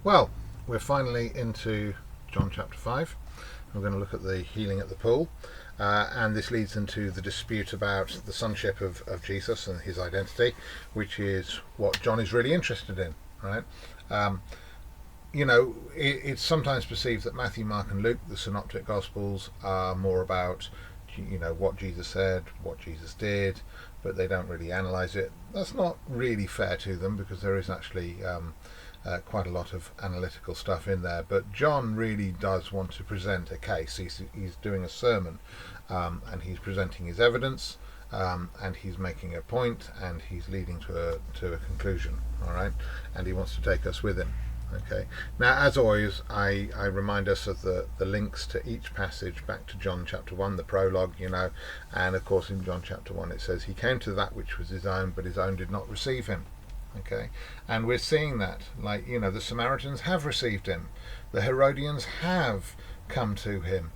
Well, we're finally into John chapter 5. We're going to look at the healing at the pool. And this leads into the dispute about the sonship of Jesus and his identity, which is what John is really interested in, right? Um, it's sometimes perceived that Matthew, Mark, and Luke, the synoptic gospels, are more about, what Jesus said, what Jesus did, but they don't really analyze it. That's not really fair to them, because there is actually quite a lot of analytical stuff in there. But John really does want to present a case. He's doing a sermon, and he's presenting his evidence, and he's making a point, and he's leading to a conclusion. All right, and he wants to take us with him. Okay. Now, as always, I remind us of the links to each passage back to John chapter 1, the prologue, and of course in John chapter 1 it says, he came to that which was his own, but his own did not receive him. Okay. And we're seeing that, the Samaritans have received him. The Herodians have come to him.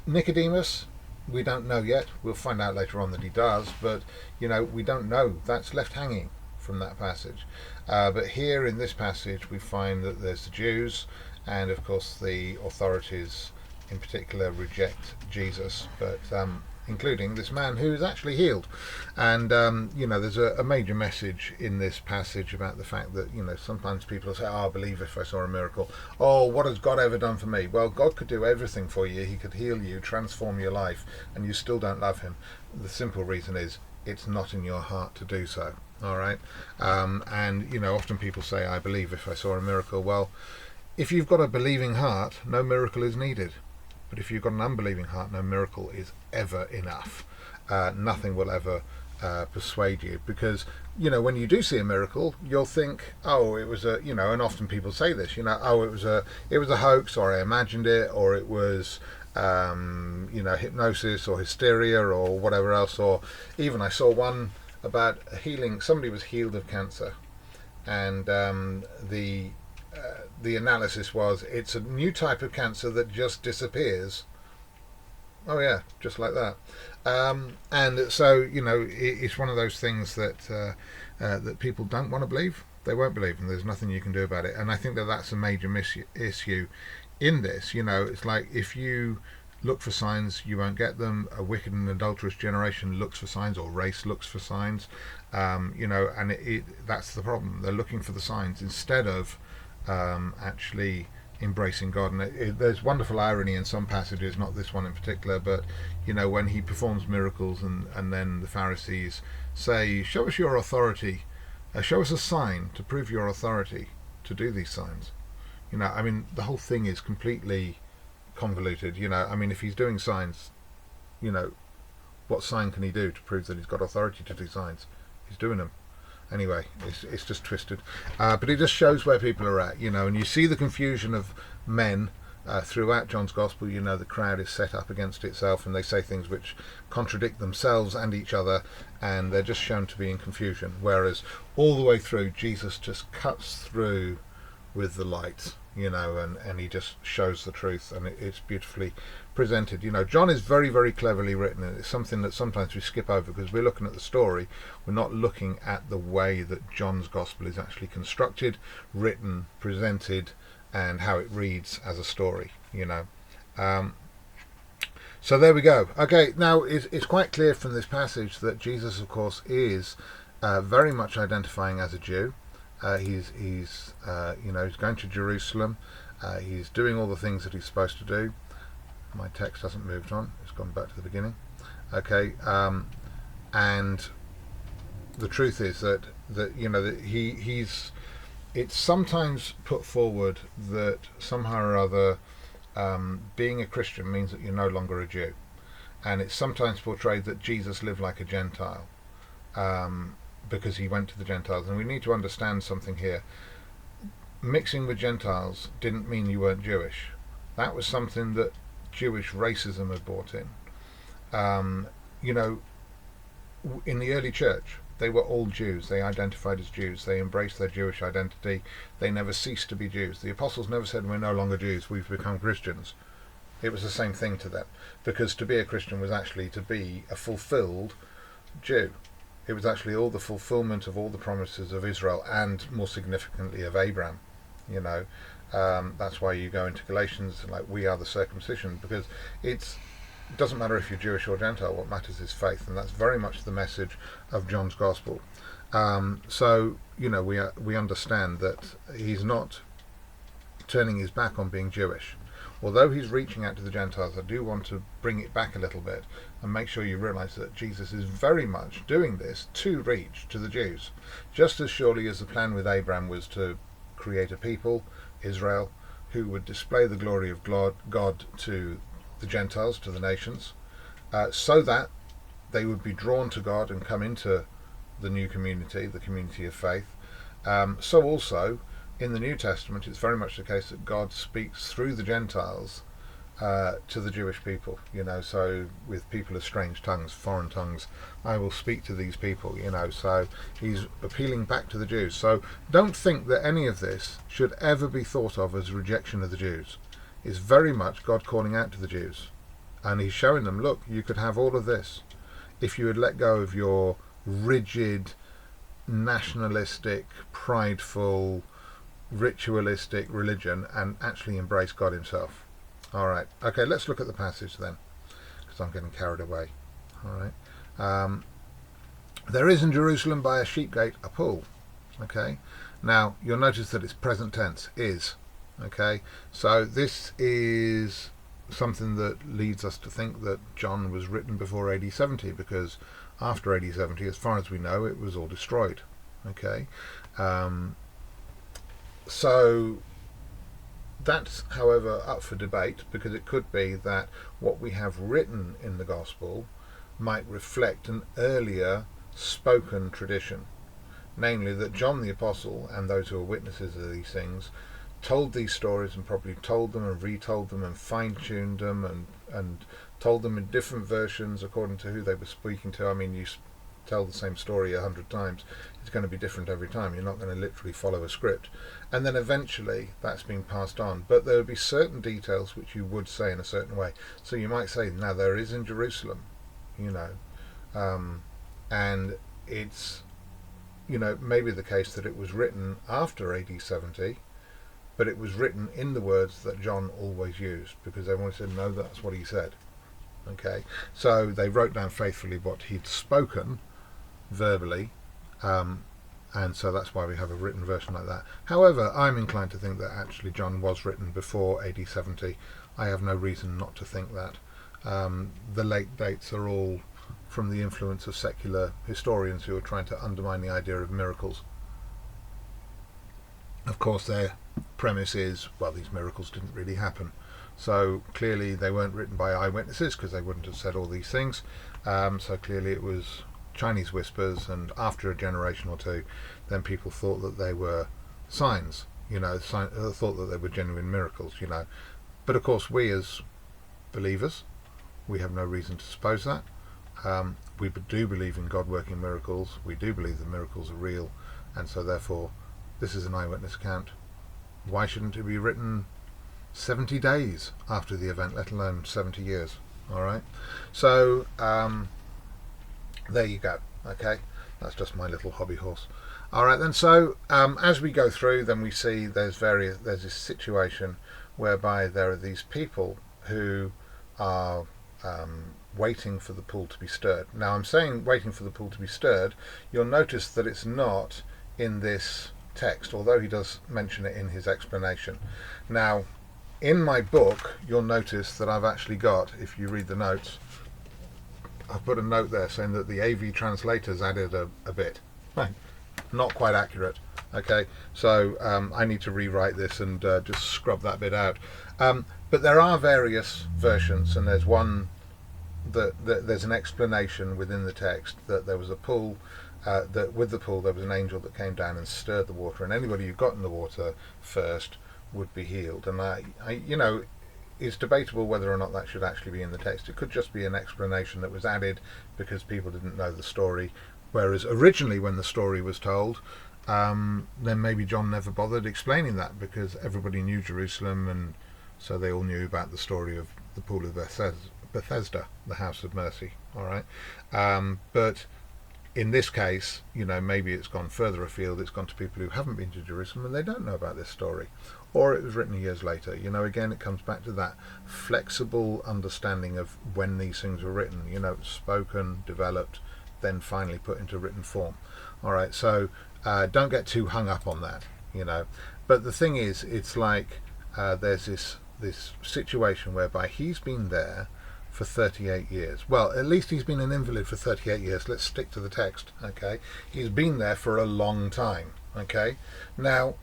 Nicodemus, we don't know yet. We'll find out later on that he does, but, we don't know. That's left hanging from that passage. But here in this passage we find that there's the Jews, and of course the authorities in particular reject Jesus, but including this man who is actually healed. And there's a major message in this passage about the fact that sometimes people say, I believe if I saw a miracle. Oh, what has God ever done for me? Well, God could do everything for you. He could heal you, transform your life, and you still don't love him. The simple reason is it's not in your heart to do so. All right. And often people say, I believe if I saw a miracle. Well, if you've got a believing heart, no miracle is needed. But if you've got an unbelieving heart, no miracle is ever enough. Nothing will ever persuade you, because when you do see a miracle, you'll think, oh, it was and often people say this, oh, it was a hoax, or I imagined it, or it was hypnosis or hysteria or whatever else. Or even I saw one about healing. Somebody was healed of cancer, and the analysis was, it's a new type of cancer that just disappears. Oh yeah, just like that. And so it's one of those things that that people don't want to believe. They won't believe, and there's nothing you can do about it. And I think that that's a major issue in this. It's like, if you look for signs, you won't get them. A wicked and adulterous generation looks for signs, or race looks for signs, and that's the problem. They're looking for the signs instead of actually embracing God. And there's wonderful irony in some passages, not this one in particular, but when he performs miracles, and then the Pharisees say, show us your authority, show us a sign to prove your authority to do these signs. The whole thing is completely convoluted. If he's doing signs, what sign can he do to prove that he's got authority to do signs? He's doing them anyway. It's just twisted, but it just shows where people are at, and you see the confusion of men throughout John's gospel. The crowd is set up against itself, and they say things which contradict themselves and each other, and they're just shown to be in confusion, whereas all the way through Jesus just cuts through with the light, and he just shows the truth, and it's beautifully presented. John is very, very cleverly written, and it's something that sometimes we skip over because we're looking at the story. We're not looking at the way that John's gospel is actually constructed, written, presented, and how it reads as a story. So there we go. Okay, now it's quite clear from this passage that Jesus, of course, is very much identifying as a Jew. He's going to Jerusalem. He's doing all the things that he's supposed to do. My text hasn't moved on. It's gone back to the beginning. Okay, and the truth is that he's. It's sometimes put forward that somehow or other, being a Christian means that you're no longer a Jew, and it's sometimes portrayed that Jesus lived like a Gentile. Because he went to the Gentiles. And we need to understand something here. Mixing with Gentiles didn't mean you weren't Jewish. That was something that Jewish racism had brought in. In the early church, they were all Jews. They identified as Jews. They embraced their Jewish identity. They never ceased to be Jews. The apostles never said, we're no longer Jews, we've become Christians. It was the same thing to them, because to be a Christian was actually to be a fulfilled Jew. It was actually all the fulfillment of all the promises of Israel, and more significantly of Abraham. You know, that's why you go into Galatians like, we are the circumcision, because it doesn't matter if you're Jewish or Gentile. What matters is faith, and that's very much the message of John's gospel. So you know, we understand that he's not turning his back on being Jewish. Although he's reaching out to the Gentiles, I do want to bring it back a little bit and make sure you realise that Jesus is very much doing this to reach to the Jews. Just as surely as the plan with Abraham was to create a people, Israel, who would display the glory of God to the Gentiles, to the nations, so that they would be drawn to God and come into the new community, the community of faith. So also, in the New Testament, it's very much the case that God speaks through the Gentiles to the Jewish people. You know, so with people of strange tongues, foreign tongues, I will speak to these people. You know, so he's appealing back to the Jews. So don't think that any of this should ever be thought of as rejection of the Jews. It's very much God calling out to the Jews, and he's showing them, look, you could have all of this if you would let go of your rigid, nationalistic, prideful, ritualistic religion and actually embrace God himself. Alright, okay, let's look at the passage then, because I'm getting carried away. Alright, there is in Jerusalem by a sheep gate a pool. Okay, now you'll notice that it's present tense, is. Okay, so this is something that leads us to think that John was written before AD 70, because after AD 70, as far as we know, it was all destroyed. Okay, so that's, however, up for debate, because it could be that what we have written in the Gospel might reflect an earlier spoken tradition, namely that John the Apostle and those who are witnesses of these things told these stories, and probably told them and retold them and fine-tuned them and told them in different versions according to who they were speaking to. I mean, you tell the same story 100 times, it's going to be different every time. You're not going to literally follow a script. And then eventually that's been passed on. But there would be certain details which you would say in a certain way. So you might say, now there is in Jerusalem, you know, and it's, you know, maybe the case that it was written after AD 70, but it was written in the words that John always used, because they wanted to know that's what he said. Okay, so they wrote down faithfully what he'd spoken verbally, and so that's why we have a written version like that. However, I'm inclined to think that actually John was written before AD 70. I have no reason not to think that. The late dates are all from the influence of secular historians who are trying to undermine the idea of miracles. Of course, their premise is, well, these miracles didn't really happen. So clearly they weren't written by eyewitnesses, because they wouldn't have said all these things. So clearly it was Chinese whispers, and after a generation or two, then people thought that they were signs, you know, thought that they were genuine miracles, you know. But of course, we as believers, we have no reason to suppose that. We do believe in God working miracles. We do believe that miracles are real, and so therefore this is an eyewitness account. Why shouldn't it be written 70 days after the event, let alone 70 years? Alright, so there you go. Okay, that's just my little hobby horse. Alright then, so as we go through, then we see there's this situation whereby there are these people who are waiting for the pool to be stirred. Now I'm saying waiting for the pool to be stirred. You'll notice that it's not in this text, although he does mention it in his explanation. Now in my book, you'll notice that I've actually got, if you read the notes, I've put a note there saying that the AV translators added a bit. Not quite accurate. Okay, so I need to rewrite this and just scrub that bit out. But there are various versions, and there's one that there's an explanation within the text that there was a pool, that with the pool there was an angel that came down and stirred the water, and anybody who got in the water first would be healed. And I you know, it's debatable whether or not that should actually be in the text. It could just be an explanation that was added because people didn't know the story, whereas originally when the story was told, then maybe John never bothered explaining that, because everybody knew Jerusalem, and so they all knew about the story of the pool of Bethesda, the house of mercy. All right, but in this case, maybe it's gone further afield. It's gone to people who haven't been to Jerusalem and they don't know about this story, or it was written years later. Again, it comes back to that flexible understanding of when these things were written. Spoken, developed, then finally put into written form. All right, so don't get too hung up on that. But the thing is, it's like there's this situation whereby he's been there for 38 years. Well, at least he's been an invalid for 38 years. Let's stick to the text, okay? He's been there for a long time, okay? Now,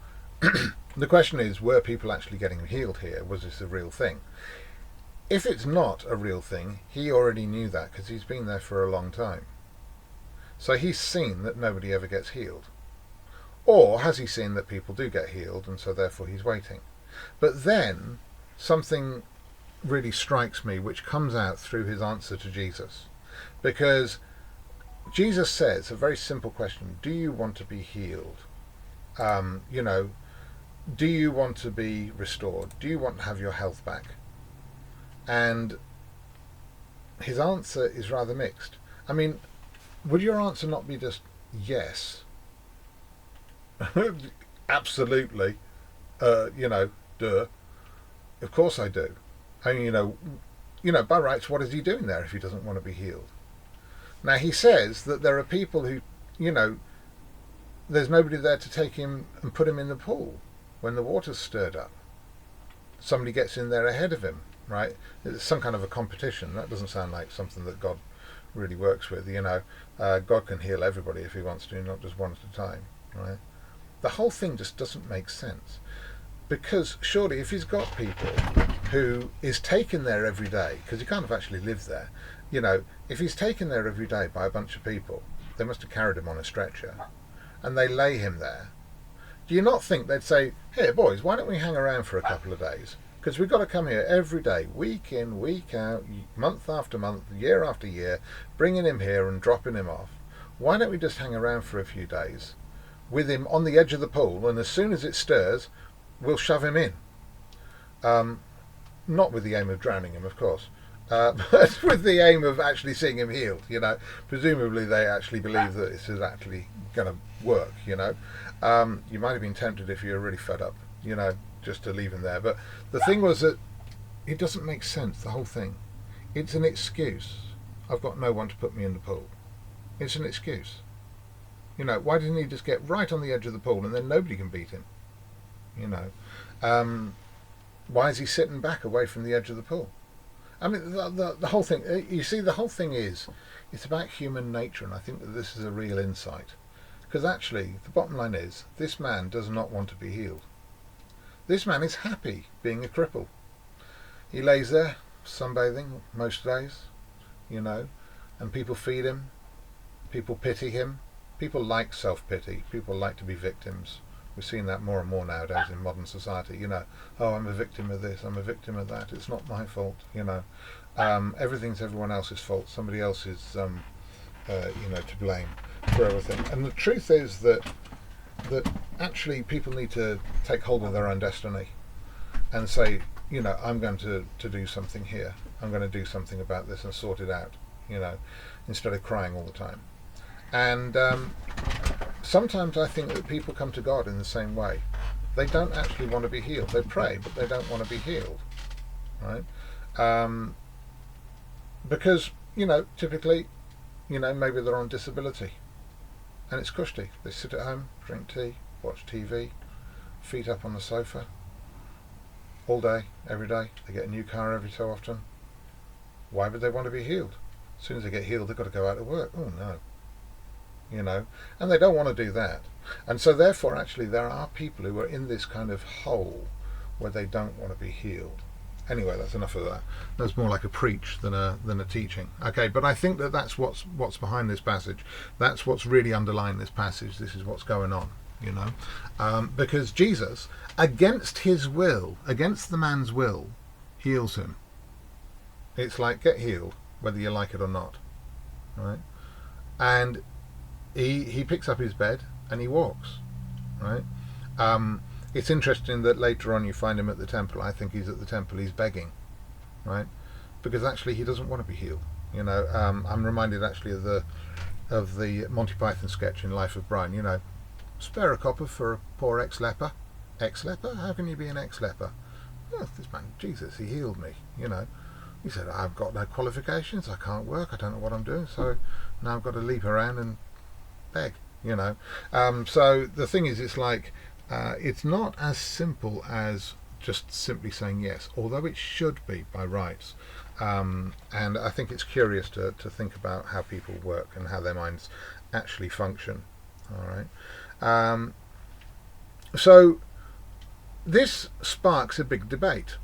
the question is, were people actually getting healed here? Was this a real thing? If it's not a real thing, he already knew that because he's been there for a long time. So he's seen that nobody ever gets healed. Or has he seen that people do get healed, and so therefore he's waiting? But then something really strikes me, which comes out through his answer to Jesus, because Jesus says a very simple question: do you want to be healed? Do you want to be restored? Do you want to have your health back? And his answer is rather mixed. I mean, would your answer not be just yes? Absolutely. Duh. Of course I do. I mean, by rights, what is he doing there if he doesn't want to be healed? Now, he says that there are people who, there's nobody there to take him and put him in the pool when the water's stirred up. Somebody gets in there ahead of him, right? It's some kind of a competition. That doesn't sound like something that God really works with. God can heal everybody if he wants to, not just one at a time, right? The whole thing just doesn't make sense. Because surely if he's got people who is taken there every day, because he can't have actually lived there, if he's taken there every day by a bunch of people, they must have carried him on a stretcher, and they lay him there, do you not think they'd say, here boys, why don't we hang around for a couple of days? Because we've got to come here every day, week in, week out, month after month, year after year, bringing him here and dropping him off. Why don't we just hang around for a few days with him on the edge of the pool, and as soon as it stirs, we'll shove him in. Not with the aim of drowning him, of course, but with the aim of actually seeing him healed. Presumably they actually believe that this is actually going to work. You might have been tempted if you were really fed up, just to leave him there. But the thing was that it doesn't make sense. The whole thing, it's an excuse. I've got no one to put me in the pool. It's an excuse. Why didn't he just get right on the edge of the pool and then nobody can beat him? Why is he sitting back away from the edge of the pool? I mean, the whole thing, you see, the whole thing is, it's about human nature, and I think that this is a real insight. Because actually, the bottom line is, this man does not want to be healed. This man is happy being a cripple. He lays there, sunbathing most days, and people feed him, people pity him, people like self-pity, people like to be victims. We're seeing that more and more nowadays in modern society. Oh, I'm a victim of this, I'm a victim of that. It's not my fault. Everything's everyone else's fault. Somebody else is, to blame for everything. And the truth is that actually people need to take hold of their own destiny and say, I'm going to do something here. I'm going to do something about this and sort it out. Instead of crying all the time. And sometimes I think that people come to God in the same way. They don't actually want to be healed. They pray, but they don't want to be healed, right? Because, typically, maybe they're on disability, and it's cushy. They sit at home, drink tea, watch TV, feet up on the sofa, all day, every day. They get a new car every so often. Why would they want to be healed? As soon as they get healed, they've got to go out to work. Oh, no. And they don't want to do that. And so therefore, actually, there are people who are in this kind of hole where they don't want to be healed. Anyway, that's enough of that. That's more like a preach than a teaching. Okay, but I think that that's what's behind this passage. That's what's really underlying this passage. This is what's going on, because Jesus, against his will, against the man's will, heals him. It's like, get healed, whether you like it or not, right? And he picks up his bed and he walks, right? It's interesting that later on you find him at the temple. I think he's at the temple, he's begging, right? Because actually he doesn't want to be healed. I'm reminded actually of the of the Monty Python sketch in Life of Brian. Spare a copper for a poor ex-leper. Ex-leper? How can you be an ex-leper? Oh, this man, Jesus, he healed me. He said, I've got no qualifications, I can't work, I don't know what I'm doing, so now I've got to leap around and beg. So the thing is, it's like it's not as simple as just simply saying yes, although it should be by rights. And I think it's curious to think about how people work and how their minds actually function. All right. So this sparks a big debate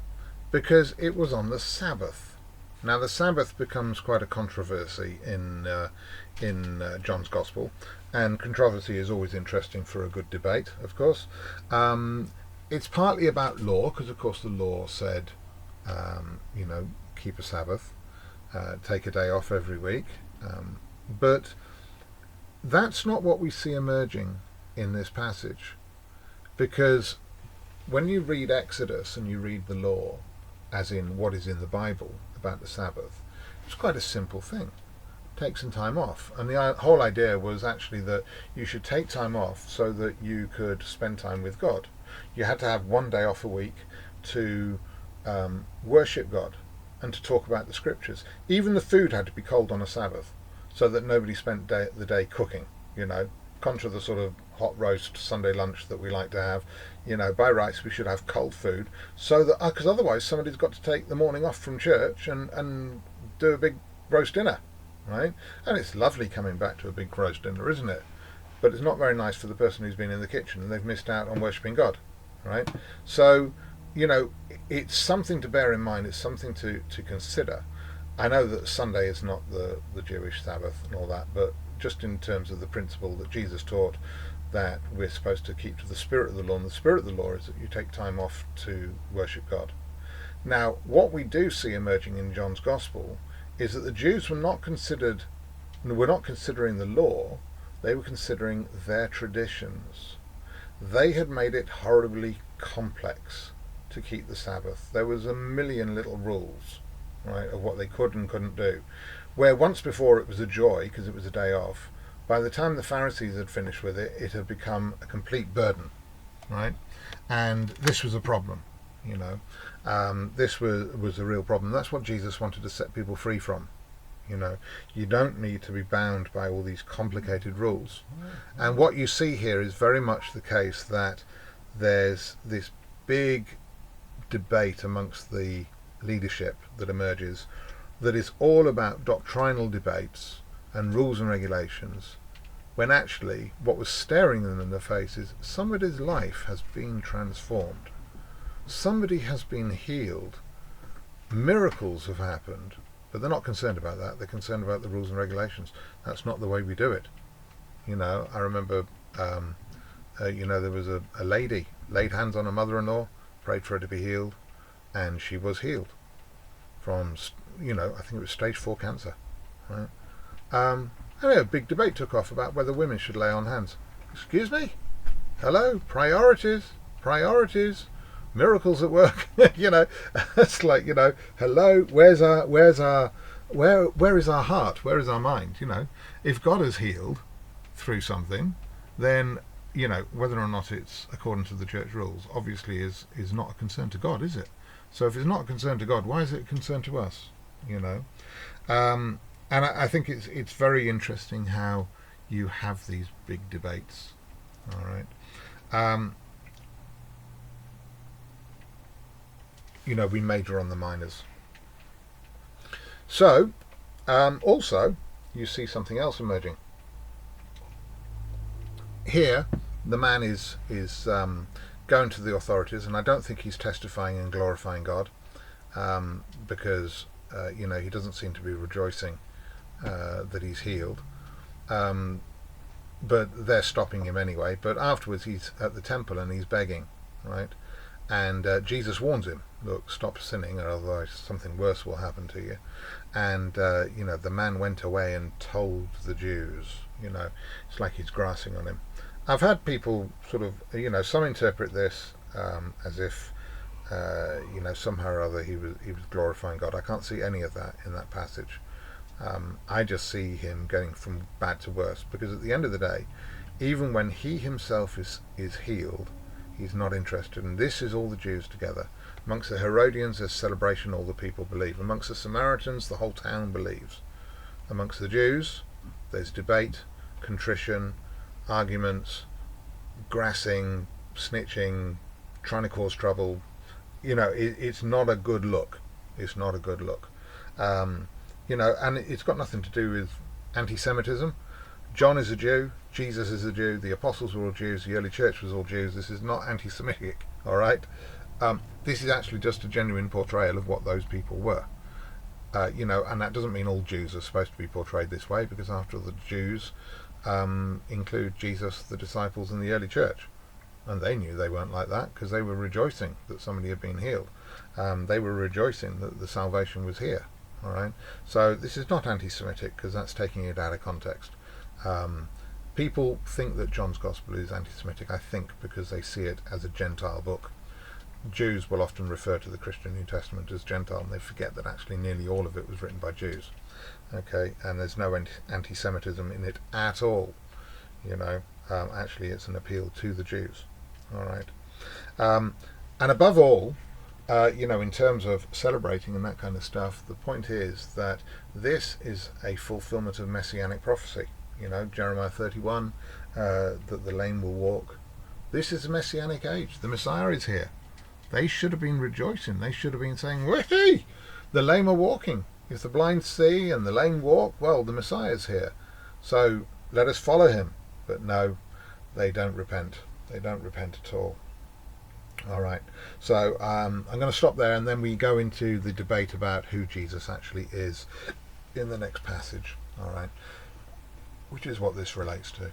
because it was on the Sabbath. Now the Sabbath becomes quite a controversy in John's Gospel, and controversy is always interesting for a good debate, of course. It's partly about law, because of course the law said, keep a Sabbath, take a day off every week. But that's not what we see emerging in this passage, because when you read Exodus and you read the law, as in what is in the Bible about the Sabbath, it's quite a simple thing. Take some time off. And the whole idea was actually that you should take time off so that you could spend time with God. You had to have one day off a week to worship God and to talk about the scriptures. Even the food had to be cold on a Sabbath so that nobody spent the day cooking, contra the sort of hot roast Sunday lunch that we like to have. By rights we should have cold food, so that because otherwise somebody's got to take the morning off from church and do a big roast dinner, right? And it's lovely coming back to a big roast dinner, isn't it? But it's not very nice for the person who's been in the kitchen and they've missed out on worshipping God, right? So it's something to bear in mind. It's something to consider. I know that Sunday is not the Jewish Sabbath and all that, but just in terms of the principle that Jesus taught, that we're supposed to keep to the spirit of the law, and the spirit of the law is that you take time off to worship God. Now, what we do see emerging in John's Gospel is that the Jews were not considering the law, they were considering their traditions. They had made it horribly complex to keep the Sabbath. There was a million little rules, right, of what they could and couldn't do. Where once before it was a joy because it was a day off, by the time the Pharisees had finished with it, it had become a complete burden, right? And this was a problem, this was a real problem. That's what Jesus wanted to set people free from. You don't need to be bound by all these complicated rules. And what you see here is very much the case, that there's this big debate amongst the leadership that emerges that is all about doctrinal debates and rules and regulations, when actually what was staring them in the face is somebody's life has been transformed. Somebody has been healed. Miracles have happened, but they're not concerned about that. They're concerned about the rules and regulations. That's not the way we do it. I remember, there was a lady laid hands on her mother-in-law, prayed for her to be healed, and she was healed from, I think it was stage 4 cancer, right? And a big debate took off about whether women should lay on hands. Excuse me? Hello? Priorities? Miracles at work? It's like, hello? Where is our heart? Where is our mind? If God has healed through something, then, whether or not it's according to the church rules, obviously is not a concern to God, is it? So if it's not a concern to God, why is it a concern to us? And I think it's very interesting how you have these big debates. All right. We major on the minors. So, also, you see something else emerging. Here, the man is going to the authorities, and I don't think he's testifying and glorifying God, because he doesn't seem to be rejoicing that he's healed, but they're stopping him anyway. But afterwards he's at the temple and he's begging, right? And Jesus warns him, look, stop sinning or otherwise something worse will happen to you. And the man went away and told the Jews. It's like he's grasping on him. I've had people sort of, some interpret this as if somehow or other he was glorifying God. I can't see any of that in that passage. I just see him going from bad to worse, because at the end of the day, even when he himself is healed, he's not interested. And this is all the Jews together. Amongst the Herodians, there's celebration, all the people believe. Amongst the Samaritans, the whole town believes. Amongst the Jews, there's debate, contrition, arguments, grassing, snitching, trying to cause trouble. It's not a good look. It's not a good look. And it's got nothing to do with anti-Semitism. John is a Jew, Jesus is a Jew, the apostles were all Jews, the early church was all Jews. This is not anti-Semitic, all right? This is actually just a genuine portrayal of what those people were. And that doesn't mean all Jews are supposed to be portrayed this way, because after all, the Jews include Jesus, the disciples, and the early church. And they knew they weren't like that, because they were rejoicing that somebody had been healed. They were rejoicing that the salvation was here. All right. So this is not anti-Semitic, because that's taking it out of context. People think that John's Gospel is anti-Semitic, I think, because they see it as a Gentile book. Jews will often refer to the Christian New Testament as Gentile, and they forget that actually nearly all of it was written by Jews. Okay, and there's no anti-Semitism in it at all. Actually, it's an appeal to the Jews. All right, and above all, in terms of celebrating and that kind of stuff, the point is that this is a fulfillment of messianic prophecy. Jeremiah 31, that the lame will walk. This is a messianic age. The Messiah is here. They should have been rejoicing. They should have been saying, "Whee! The lame are walking. If the blind see and the lame walk, well, the Messiah is here. So let us follow him." But no, they don't repent. They don't repent at all. All right. So I'm going to stop there, and then we go into the debate about who Jesus actually is in the next passage. All right. Which is what this relates to.